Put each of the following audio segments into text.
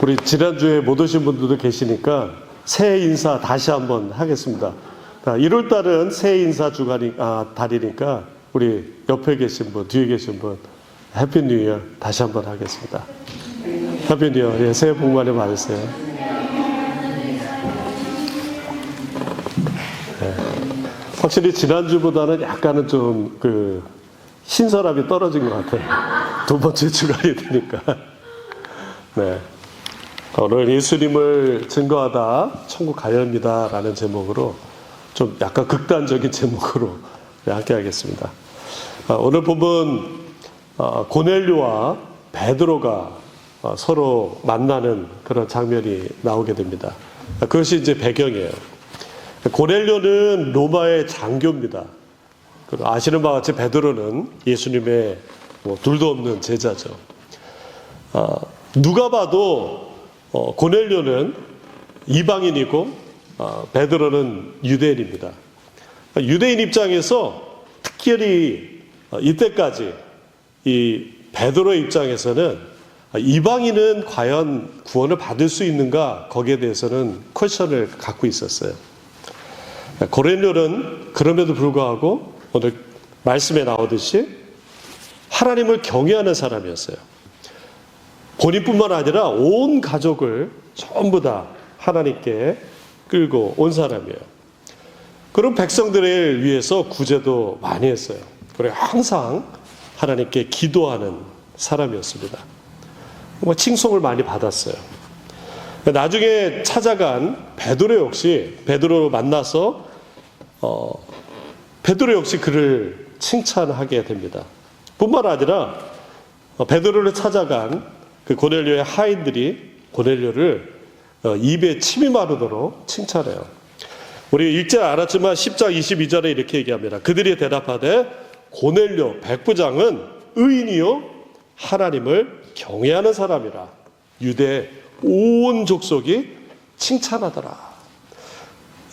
우리 지난주에 못 오신 분들도 계시니까 새해 인사 다시 한번 하겠습니다. 1월 달은 새해 인사 달이니까 우리 옆에 계신 분, 뒤에 계신 분 해피 뉴 이어 다시 한번 하겠습니다. 해피 뉴 이어. 예, 새해 복 많이 받으세요. 네. 확실히 지난주보다는 약간은 좀 신선함이 떨어진 것 같아요. 두 번째 주가 되니까. 네. 오늘 예수님을 증거하다 천국 가렵니다 라는 제목으로 좀 약간 극단적인 제목으로 함께 하겠습니다. 오늘 본문 고넬료와 베드로가 서로 만나는 그런 장면이 나오게 됩니다. 그것이 이제 배경이에요. 고넬료는 로마의 장교입니다. 아시는 바와 같이 베드로는 예수님의 둘도 없는 제자죠. 누가 봐도 고넬료는 이방인이고 베드로는 유대인입니다. 유대인 입장에서 특별히 이때까지 이 베드로의 입장에서는 이방인은 과연 구원을 받을 수 있는가, 거기에 대해서는 퀘션을 갖고 있었어요. 고넬료는 그럼에도 불구하고 오늘 말씀에 나오듯이 하나님을 경외하는 사람이었어요. 본인뿐만 아니라 온 가족을 전부 다 하나님께 끌고 온 사람이에요. 그런 백성들을 위해서 구제도 많이 했어요. 그리고 항상 하나님께 기도하는 사람이었습니다. 칭송을 많이 받았어요. 나중에 찾아간 베드로 역시 베드로를 만나서 베드로 역시 그를 칭찬하게 됩니다. 뿐만 아니라 베드로를 찾아간 그 고넬료의 하인들이 고넬료를 입에 침이 마르도록 칭찬해요. 우리 읽지 않았지만 10장 22절에 이렇게 얘기합니다. 그들이 대답하되 고넬료 백부장은 의인이요 하나님을 경외하는 사람이라 유대 온 족속이 칭찬하더라.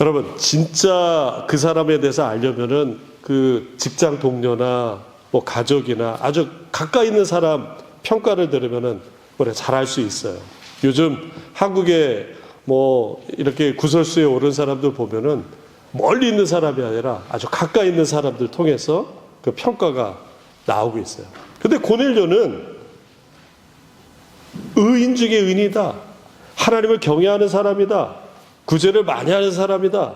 여러분, 진짜 그 사람에 대해서 알려면은 그 직장 동료나 가족이나 아주 가까이 있는 사람 평가를 들으면은 잘 알 수 있어요. 요즘 한국에 이렇게 구설수에 오른 사람들 보면은 멀리 있는 사람이 아니라 아주 가까이 있는 사람들 통해서 그 평가가 나오고 있어요. 근데 고넬료는 의인 중에 의인이다. 하나님을 경외하는 사람이다. 구제를 많이 하는 사람이다.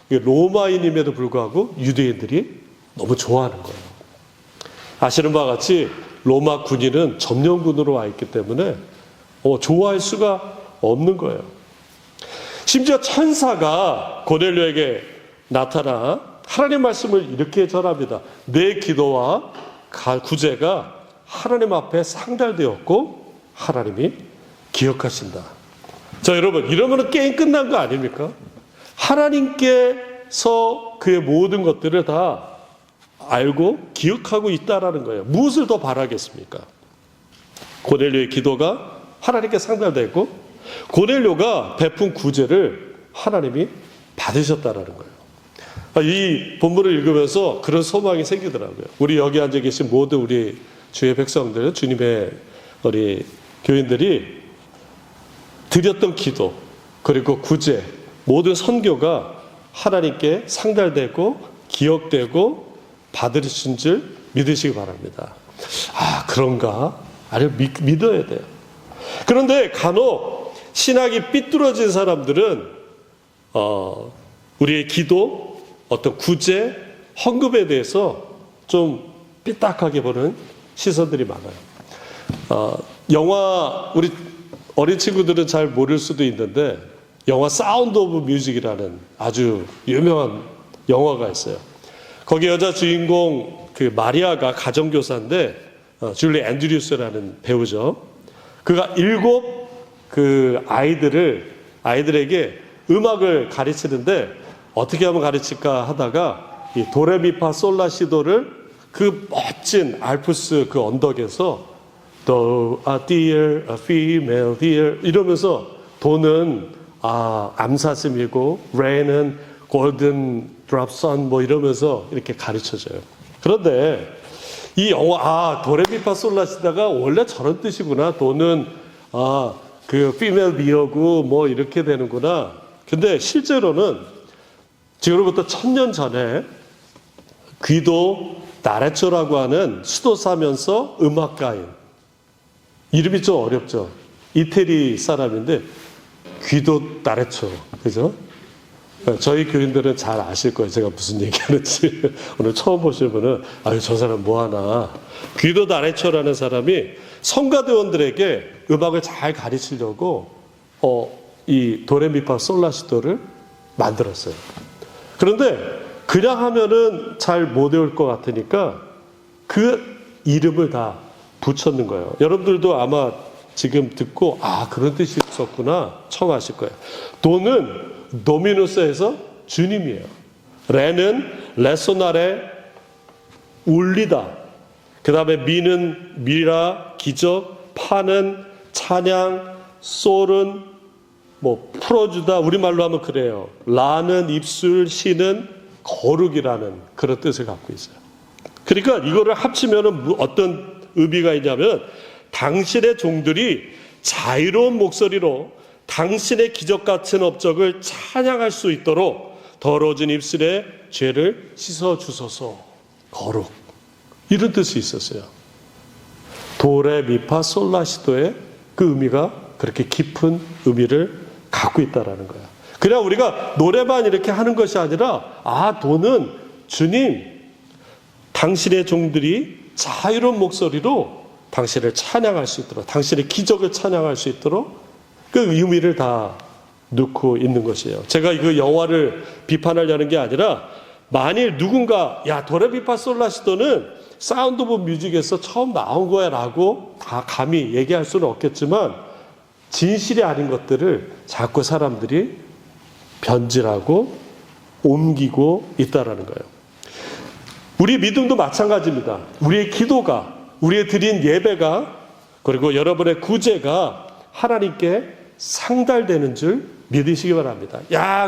로마인임에도 불구하고 유대인들이 너무 좋아하는 거예요. 아시는 바와 같이 로마 군인은 점령군으로 와 있기 때문에 좋아할 수가 없는 거예요. 심지어 천사가 고넬료에게 나타나 하나님 말씀을 이렇게 전합니다. 내 기도와 구제가 하나님 앞에 상달되었고 하나님이 기억하신다. 자, 여러분, 이러면 게임 끝난 거 아닙니까? 하나님께서 그의 모든 것들을 다 알고 기억하고 있다라는 거예요. 무엇을 더 바라겠습니까? 고넬료의 기도가 하나님께 상달되고 고넬료가 베푼 구제를 하나님이 받으셨다라는 거예요. 이 본문을 읽으면서 그런 소망이 생기더라고요. 우리 여기 앉아 계신 모든 우리 주의 백성들, 주님의 우리 교인들이 드렸던 기도 그리고 구제, 모든 선교가 하나님께 상달되고 기억되고 받으신 줄 믿으시기 바랍니다. 그런가? 아니요, 믿어야 돼요. 그런데 간혹 신학이 삐뚤어진 사람들은 우리의 기도, 어떤 구제, 헌금에 대해서 좀 삐딱하게 보는 시선들이 많아요. 영화, 우리 어린 친구들은 잘 모를 수도 있는데 영화 사운드 오브 뮤직이라는 아주 유명한 영화가 있어요. 거기 여자 주인공 마리아가 가정교사인데 줄리 앤드류스라는 배우죠. 그가 7 아이들에게 음악을 가르치는데 어떻게 하면 가르칠까 하다가 이 도레미파 솔라시도를 그 멋진 알프스 그 언덕에서 Though a deer, a female deer 이러면서 도는 암사슴이고 rain은 golden drop sun 이러면서 이렇게 가르쳐줘요. 그런데 이 영화 도레미파 솔라시다가 원래 저런 뜻이구나. 도는 그 피메일 비어고 뭐 이렇게 되는구나. 근데 실제로는 지금으로부터 1000년 전에 귀도 나레초라고 하는 수도사면서 음악가인, 이름이 좀 어렵죠. 이태리 사람인데 귀도 나레초, 그죠? 저희 교인들은 잘 아실 거예요. 제가 무슨 얘기하는지. 오늘 처음 보시는 분은 아유 저 사람 뭐하나. 귀도 나레초라는 사람이 성가대원들에게 음악을 잘 가르치려고 이 도레미파 솔라시도를 만들었어요. 그런데 그냥 하면은 잘 못 외울 것 같으니까 그 이름을 다 붙였는 거예요. 여러분들도 아마 지금 듣고 그런 뜻이 있었구나 처음 아실 거예요. 도는 도미누스에서 주님이에요. 레는 레소나레 울리다. 그 다음에 미는 미라 기적, 파는 찬양, 솔은 뭐 풀어주다, 우리말로 하면 그래요. 라는 입술, 시는 거룩이라는 그런 뜻을 갖고 있어요. 그러니까 이거를 합치면은 어떤 의미가 있냐면 당신의 종들이 자유로운 목소리로 당신의 기적 같은 업적을 찬양할 수 있도록 더러워진 입술에 죄를 씻어 주소서. 거룩, 이런 뜻이 있었어요. 도레미파 솔라시도의 그 의미가 그렇게 깊은 의미를 갖고 있다라는 거야. 그냥 우리가 노래만 이렇게 하는 것이 아니라 도는 주님, 당신의 종들이 자유로운 목소리로 당신을 찬양할 수 있도록, 당신의 기적을 찬양할 수 있도록 그 의미를 다 넣고 있는 것이에요. 제가 그 여호와를 비판하려는 게 아니라 만일 누군가 도레미파 솔라시도는 사운드 오브 뮤직에서 처음 나온 거야 라고 다 감히 얘기할 수는 없겠지만 진실이 아닌 것들을 자꾸 사람들이 변질하고 옮기고 있다라는 거예요. 우리 믿음도 마찬가지입니다. 우리의 기도가, 우리의 드린 예배가, 그리고 여러분의 구제가 하나님께 상달되는 줄 믿으시기 바랍니다.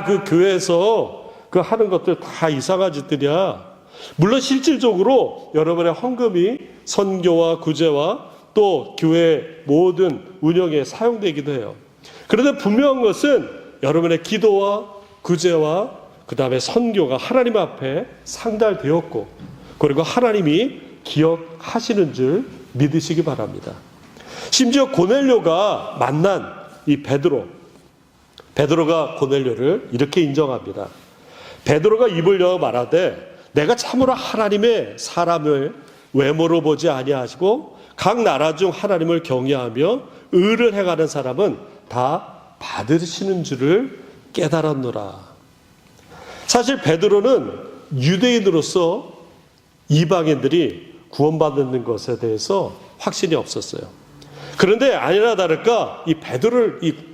그 교회에서 그 하는 것들 다 이상한 짓들이야. 물론 실질적으로 여러분의 헌금이 선교와 구제와 또 교회 모든 운영에 사용되기도 해요. 그런데 분명한 것은 여러분의 기도와 구제와 그 다음에 선교가 하나님 앞에 상달되었고, 그리고 하나님이 기억하시는 줄 믿으시기 바랍니다. 심지어 고넬료가 만난 이 베드로가 고넬료를 이렇게 인정합니다. 베드로가 입을 여어 말하되 내가 참으로 하나님의 사람을 외모로 보지 아니하시고 각 나라 중 하나님을 경외하며 의를 행하는 사람은 다 받으시는 줄을 깨달았노라. 사실 베드로는 유대인으로서 이방인들이 구원받는 것에 대해서 확신이 없었어요. 그런데 아니나 다를까 이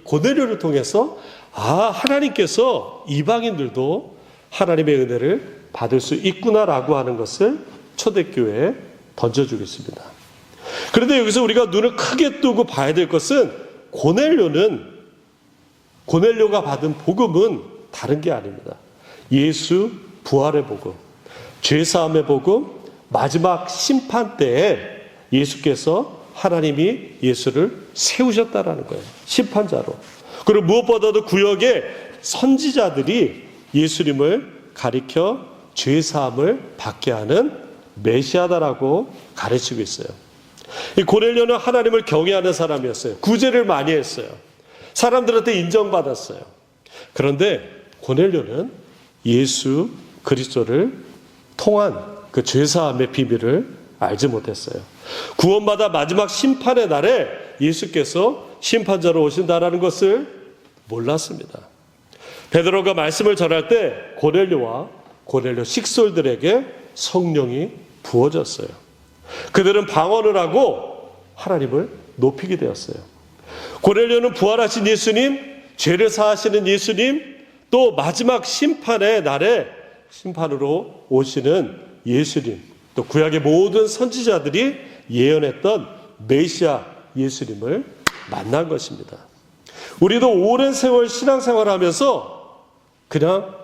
고넬료를 통해서 하나님께서 이방인들도 하나님의 은혜를 받을 수 있구나라고 하는 것을 초대교회에 던져주겠습니다. 그런데 여기서 우리가 눈을 크게 뜨고 봐야 될 것은 고넬료가 받은 복음은 다른 게 아닙니다. 예수 부활의 복음, 죄사함의 복음, 마지막 심판 때에 예수께서 하나님이 예수를 세우셨다라는 거예요. 심판자로. 그리고 무엇보다도 구역의 선지자들이 예수님을 가리켜 죄사함을 받게 하는 메시아다라고 가르치고 있어요. 이 고넬료는 하나님을 경외하는 사람이었어요. 구제를 많이 했어요. 사람들한테 인정받았어요. 그런데 고넬료는 예수 그리스도를 통한 그 죄사함의 비밀을 알지 못했어요. 구원받아 마지막 심판의 날에 예수께서 심판자로 오신다라는 것을 몰랐습니다. 베드로가 말씀을 전할 때 고넬료 식솔들에게 성령이 부어졌어요. 그들은 방언을 하고 하나님을 높이게 되었어요. 고넬료는 부활하신 예수님, 죄를 사하시는 예수님, 또 마지막 심판의 날에 심판으로 오시는 예수님, 또 구약의 모든 선지자들이 예언했던 메시아 예수님을 만난 것입니다. 우리도 오랜 세월 신앙생활하면서 그냥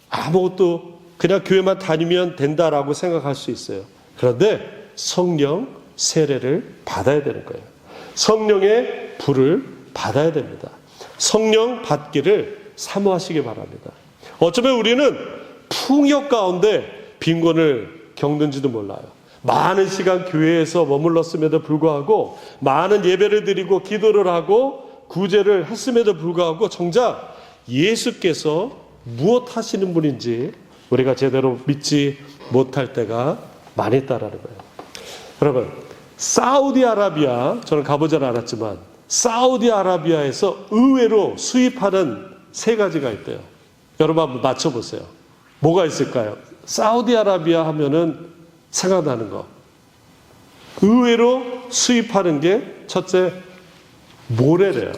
아무것도 그냥 교회만 다니면 된다라고 생각할 수 있어요. 그런데 성령 세례를 받아야 되는 거예요. 성령의 불을 받아야 됩니다. 성령 받기를 사모하시기 바랍니다. 어쩌면 우리는 풍요 가운데 빈곤을 겪는지도 몰라요. 많은 시간 교회에서 머물렀음에도 불구하고 많은 예배를 드리고 기도를 하고 구제를 했음에도 불구하고 정작 예수께서 무엇 하시는 분인지 우리가 제대로 믿지 못할 때가 많이 있다라는 거예요. 여러분, 사우디아라비아, 저는 가보질 않았지만 사우디아라비아에서 의외로 수입하는 3가지가 있대요. 여러분 한번 맞춰보세요. 뭐가 있을까요? 사우디아라비아 하면은 생각나는 거. 의외로 수입하는 게 첫째, 모래래요.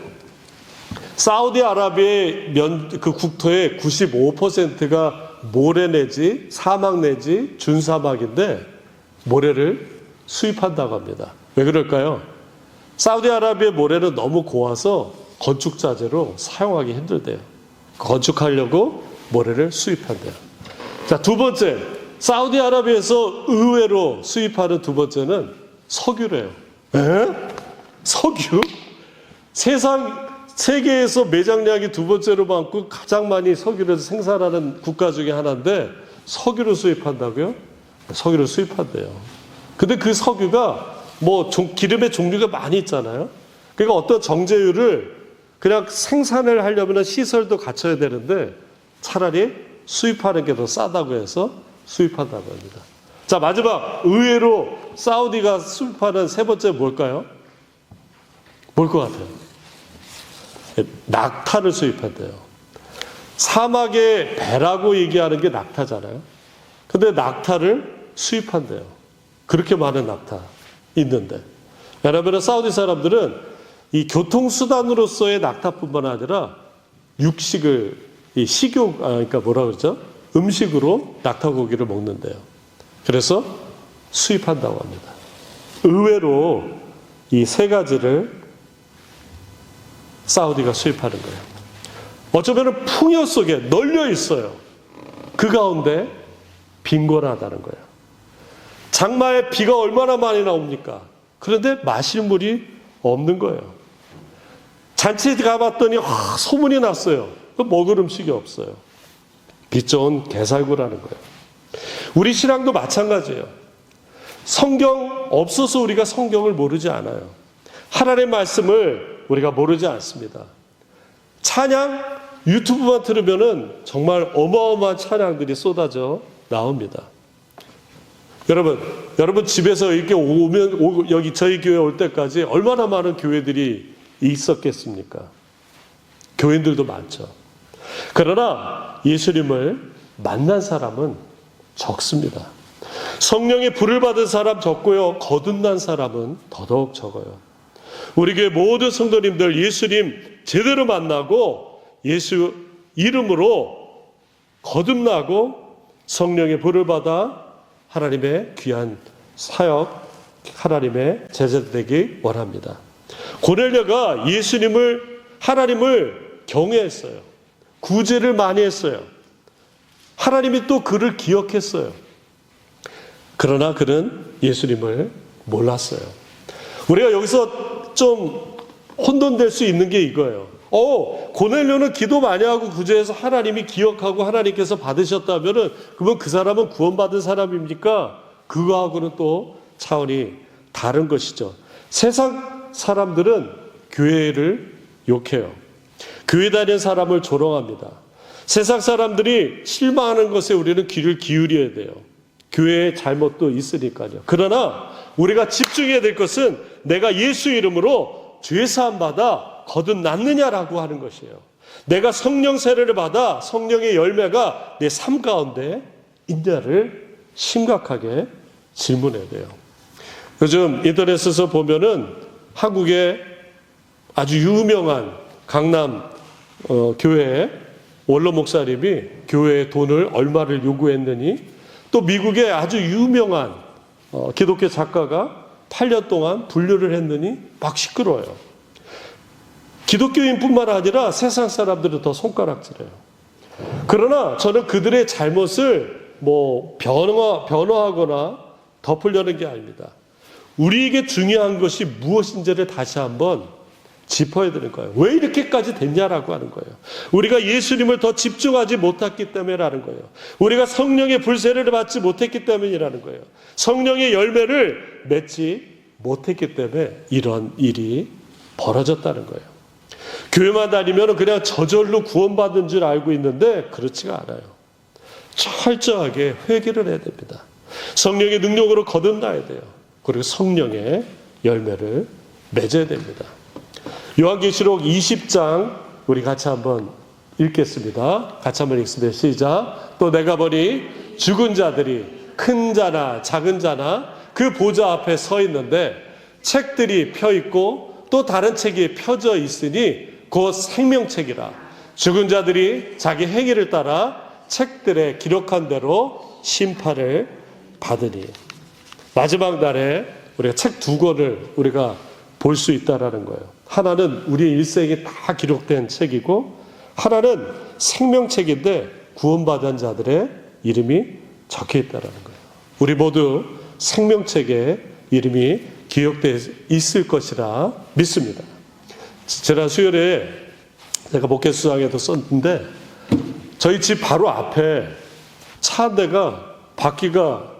사우디아라비아의 그 국토의 95%가 모래 내지 사막 내지 준사막인데 모래를 수입한다고 합니다. 왜 그럴까요? 사우디아라비아 모래는 너무 고와서 건축 자재로 사용하기 힘들대요. 건축하려고 모래를 수입한대요. 자, 2번째, 사우디아라비아에서 의외로 수입하는 2번째는 석유래요. 석유? 세계에서 매장량이 2번째로 많고 가장 많이 석유를 생산하는 국가 중에 하나인데 석유를 수입한다고요? 석유를 수입한대요. 근데 그 석유가 뭐 기름의 종류가 많이 있잖아요. 그러니까 어떤 정제유를 그냥 생산을 하려면 시설도 갖춰야 되는데 차라리 수입하는 게 더 싸다고 해서 수입한다고 합니다. 자, 마지막 의외로 사우디가 수입하는 3번째 뭘까요? 뭘 것 같아요? 낙타를 수입한대요. 사막의 배라고 얘기하는 게 낙타잖아요. 근데 낙타를 수입한대요. 그렇게 많은 낙타 있는데. 왜냐하면 사우디 사람들은 이 교통수단으로서의 낙타뿐만 아니라 육식을, 그러니까 뭐라 그러죠? 음식으로 낙타 고기를 먹는데요. 그래서 수입한다고 합니다. 의외로 이 3가지를 사우디가 수입하는 거예요. 어쩌면 풍요 속에 널려 있어요. 그 가운데 빈곤하다는 거예요. 장마에 비가 얼마나 많이 나옵니까? 그런데 마실 물이 없는 거예요. 잔치에 가봤더니 소문이 났어요. 먹을 음식이 없어요. 빚 좋은 개살구라는 거예요. 우리 신앙도 마찬가지예요. 성경 없어서 우리가 성경을 모르지 않아요. 하나님의 말씀을 우리가 모르지 않습니다. 찬양 유튜브만 들으면은 정말 어마어마한 찬양들이 쏟아져 나옵니다. 여러분 집에서 이렇게 오면 여기 저희 교회 올 때까지 얼마나 많은 교회들이 있었겠습니까? 교인들도 많죠. 그러나 예수님을 만난 사람은 적습니다. 성령의 불을 받은 사람 적고요. 거듭난 사람은 더더욱 적어요. 우리 교회 모든 성도님들 예수님 제대로 만나고 예수 이름으로 거듭나고 성령의 불을 받아 하나님의 귀한 사역, 하나님의 제자 되기 원합니다. 고넬료가 하나님을 경외했어요. 구제를 많이 했어요. 하나님이 또 그를 기억했어요. 그러나 그는 예수님을 몰랐어요. 우리가 여기서 좀 혼돈될 수 있는 게 이거예요. 고넬료는 기도 많이 하고 구제해서 하나님이 기억하고 하나님께서 받으셨다면은 그러면 그 사람은 구원받은 사람입니까? 그거하고는 또 차원이 다른 것이죠. 세상 사람들은 교회를 욕해요. 교회 다니는 사람을 조롱합니다. 세상 사람들이 실망하는 것에 우리는 귀를 기울여야 돼요. 교회의 잘못도 있으니까요. 그러나 우리가 집중해야 될 것은 내가 예수 이름으로 죄사함 받아 거듭났느냐라고 하는 것이에요. 내가 성령 세례를 받아 성령의 열매가 내 삶 가운데 있냐를 심각하게 질문해야 돼요. 요즘 인터넷에서 보면은 한국의 아주 유명한 강남 교회 원로 목사님이 교회에 돈을 얼마를 요구했느니 또 미국의 아주 유명한 기독교 작가가 8년 동안 분류를 했느니 막 시끄러워요. 기독교인뿐만 아니라 세상 사람들은 더 손가락질해요. 그러나 저는 그들의 잘못을 변호하거나 덮으려는 게 아닙니다. 우리에게 중요한 것이 무엇인지를 다시 한번 짚어야 되는 거예요. 왜 이렇게까지 됐냐라고 하는 거예요. 우리가 예수님을 더 집중하지 못했기 때문이라는 거예요. 우리가 성령의 불세례를 받지 못했기 때문이라는 거예요. 성령의 열매를 맺지 못했기 때문에 이런 일이 벌어졌다는 거예요. 교회만 다니면 그냥 저절로 구원받은 줄 알고 있는데 그렇지가 않아요. 철저하게 회개를 해야 됩니다. 성령의 능력으로 거듭나야 돼요. 그리고 성령의 열매를 맺어야 됩니다. 요한계시록 20장 우리 같이 한번 읽겠습니다. 같이 한번 읽습니다. 시작. 또 내가 보니 죽은 자들이 큰 자나 작은 자나 그 보좌 앞에 서 있는데 책들이 펴 있고 또 다른 책이 펴져 있으니 곧 생명책이라. 죽은 자들이 자기 행위를 따라 책들에 기록한 대로 심판을 받으니. 마지막 날에 우리가 책 두 권을 우리가 볼 수 있다라는 거예요. 하나는 우리의 일생이 다 기록된 책이고 하나는 생명책인데 구원받은 자들의 이름이 적혀 있다라는 거예요. 우리 모두 생명책에 이름이 기록되어 있을 것이라 믿습니다. 지난 수요일에 제가 목회수장에도 썼는데 저희 집 바로 앞에 차 한 대가 바퀴가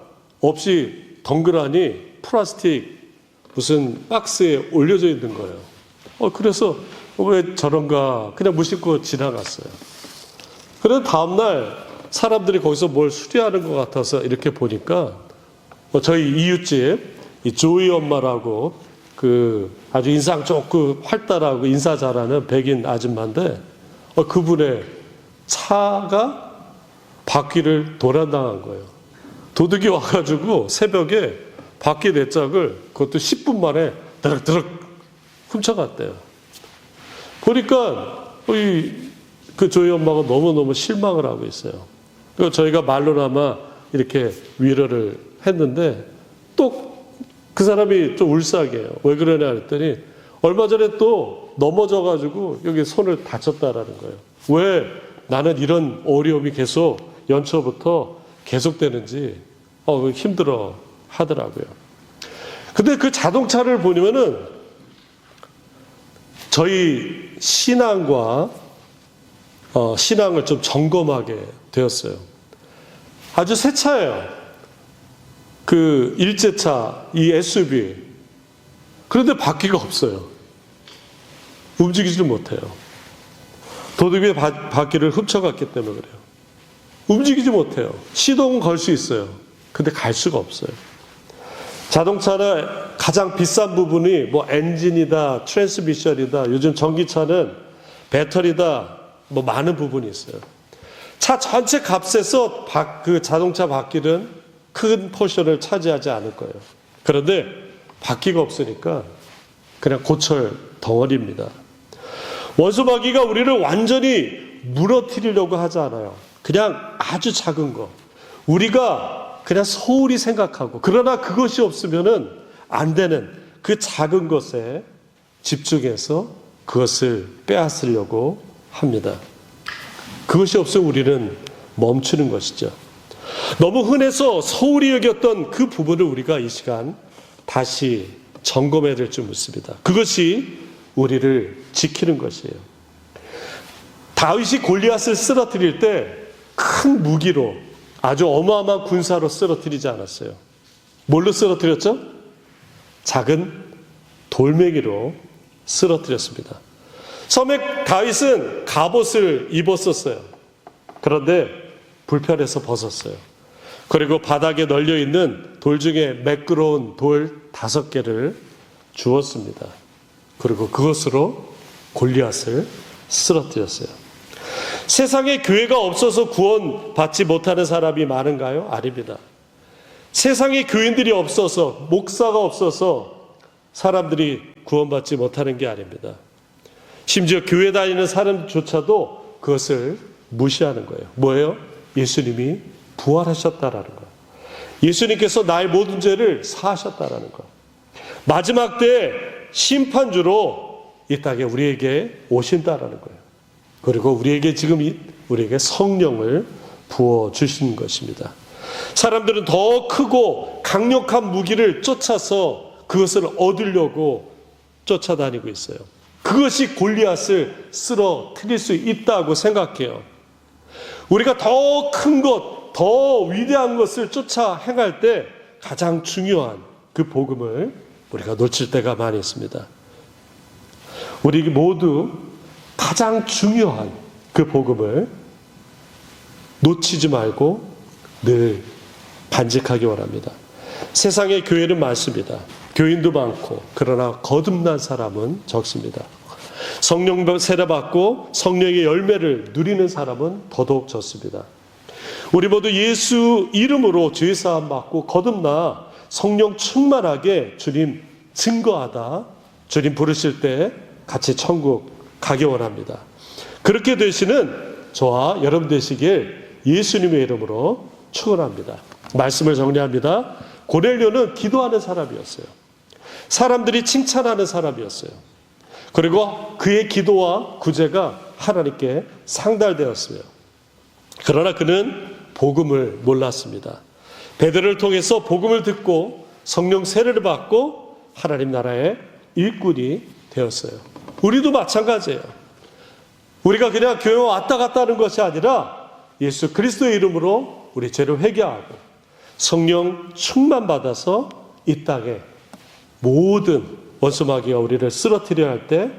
없이 덩그라니 플라스틱 무슨 박스에 올려져 있는 거예요. 그래서 왜 저런가 그냥 무심코 지나갔어요. 그래서 다음날 사람들이 거기서 뭘 수리하는 것 같아서 이렇게 보니까 저희 이웃집 이 조이 엄마라고 그 아주 인상 좋고 활달하고 인사 잘하는 백인 아줌마인데 그분의 차가 바퀴를 도난당한 거예요. 도둑이 와가지고 새벽에 바퀴 네 짝을 그것도 10분 만에 드럭드럭 훔쳐갔대요. 보니까 그 조이 엄마가 너무너무 실망을 하고 있어요. 그래서 저희가 말로나마 이렇게 위로를 했는데 또 그 사람이 좀 울싹해요. 왜 그러냐 했더니 얼마 전에 또 넘어져가지고 여기 손을 다쳤다라는 거예요. 왜 나는 이런 어려움이 계속 연초부터 계속되는지 힘들어 하더라고요. 근데 그 자동차를 보면은 저희 신앙과 신앙을 좀 점검하게 되었어요. 아주 새 차예요. 그 일제차, 이 SUV. 그런데 바퀴가 없어요. 움직이지를 못해요. 도둑이 바퀴를 훔쳐갔기 때문에 그래요. 움직이지 못해요. 시동은 걸 수 있어요. 근데 갈 수가 없어요. 자동차는 가장 비싼 부분이 뭐 엔진이다, 트랜스미션이다. 요즘 전기차는 배터리다. 뭐 많은 부분이 있어요. 차 전체 값에서 그 자동차 바퀴는 큰 포션을 차지하지 않을 거예요. 그런데 바퀴가 없으니까 그냥 고철 덩어리입니다. 원소바퀴가 우리를 완전히 무너뜨리려고 하지 않아요. 그냥 아주 작은 거. 우리가 그냥 소홀히 생각하고 그러나 그것이 없으면은 안 되는 그 작은 것에 집중해서 그것을 빼앗으려고 합니다. 그것이 없으면 우리는 멈추는 것이죠. 너무 흔해서 소홀히 여겼던 그 부분을 우리가 이 시간 다시 점검해야 될 줄 믿습니다. 그것이 우리를 지키는 것이에요. 다윗이 골리앗을 쓰러뜨릴 때 큰 무기로 아주 어마어마한 군사로 쓰러뜨리지 않았어요. 뭘로 쓰러뜨렸죠? 작은 돌멩이로 쓰러뜨렸습니다. 처음에 다윗은 갑옷을 입었었어요. 그런데 불편해서 벗었어요. 그리고 바닥에 널려있는 돌 중에 매끄러운 돌 5개를 주었습니다. 그리고 그것으로 골리앗을 쓰러뜨렸어요. 세상에 교회가 없어서 구원받지 못하는 사람이 많은가요? 아닙니다. 세상에 교인들이 없어서, 목사가 없어서 사람들이 구원받지 못하는 게 아닙니다. 심지어 교회 다니는 사람조차도 그것을 무시하는 거예요. 뭐예요? 예수님이 부활하셨다라는 거예요. 예수님께서 나의 모든 죄를 사하셨다라는 거예요. 마지막 때 심판주로 이 땅에 우리에게 오신다라는 거예요. 그리고 우리에게 지금 우리에게 성령을 부어주신 것입니다. 사람들은 더 크고 강력한 무기를 쫓아서 그것을 얻으려고 쫓아다니고 있어요. 그것이 골리앗을 쓰러뜨릴 수 있다고 생각해요. 우리가 더 큰 것, 더 위대한 것을 쫓아 행할 때 가장 중요한 그 복음을 우리가 놓칠 때가 많이 있습니다. 우리 모두 가장 중요한 그 복음을 놓치지 말고 늘 반직하기 원합니다. 세상에 교회는 많습니다. 교인도 많고 그러나 거듭난 사람은 적습니다. 성령 세례받고 성령의 열매를 누리는 사람은 더더욱 적습니다. 우리 모두 예수 이름으로 죄사함 받고 거듭나 성령 충만하게 주님 증거하다 주님 부르실 때 같이 천국 가기 원합니다. 그렇게 되시는 저와 여러분 되시길 예수님의 이름으로 축원합니다. 말씀을 정리합니다. 고넬료는 기도하는 사람이었어요. 사람들이 칭찬하는 사람이었어요. 그리고 그의 기도와 구제가 하나님께 상달되었어요. 그러나 그는 복음을 몰랐습니다. 베드로를 통해서 복음을 듣고 성령 세례를 받고 하나님 나라의 일꾼이 되었어요. 우리도 마찬가지예요. 우리가 그냥 교회 왔다 갔다 하는 것이 아니라 예수 그리스도의 이름으로 우리 죄를 회개하고 성령 충만 받아서 이 땅에 모든 원수마귀가 우리를 쓰러뜨려 할 때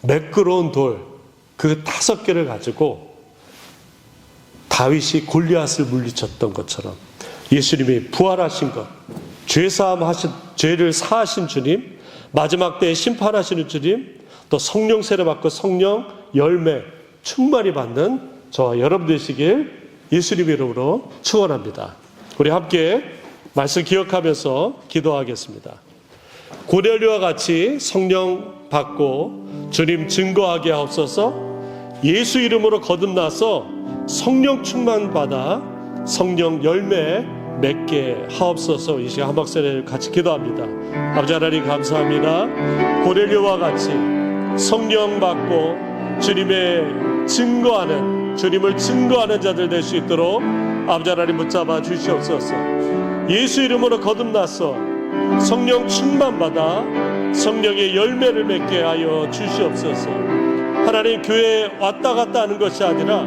매끄러운 돌 그 5개를 가지고 다윗이 골리앗을 물리쳤던 것처럼 예수님이 부활하신 것, 죄를 사하신 주님, 마지막 때에 심판하시는 주님, 또 성령 세례 받고 성령 열매 충만히 받는 저와 여러분 되시길 예수님 이름으로 축원합니다. 우리 함께 말씀 기억하면서 기도하겠습니다. 고넬료와 같이 성령 받고 주님 증거하게 하옵소서. 예수 이름으로 거듭나서 성령 충만 받아 성령 열매 맺게 하옵소서. 이 시간 한 박자를 같이 기도합니다. 아버지 하나님 감사합니다. 고넬료와 같이 성령 받고 주님의 증거하는 주님을 증거하는 자들 될 수 있도록 아버지 하나님 붙잡아 주시옵소서. 예수 이름으로 거듭나서 성령 충만 받아 성령의 열매를 맺게 하여 주시옵소서. 하나님 교회에 왔다 갔다 하는 것이 아니라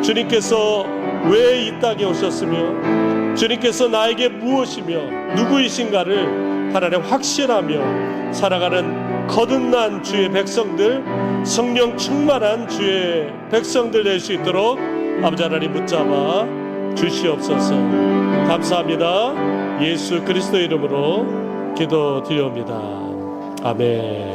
주님께서 왜 이 땅에 오셨으며 주님께서 나에게 무엇이며 누구이신가를 하나님 확신하며 살아가는 거듭난 주의 백성들, 성령 충만한 주의 백성들 될 수 있도록 아버지 하나님 붙잡아 주시옵소서. 감사합니다. 예수 그리스도 이름으로 기도드립니다. 아멘.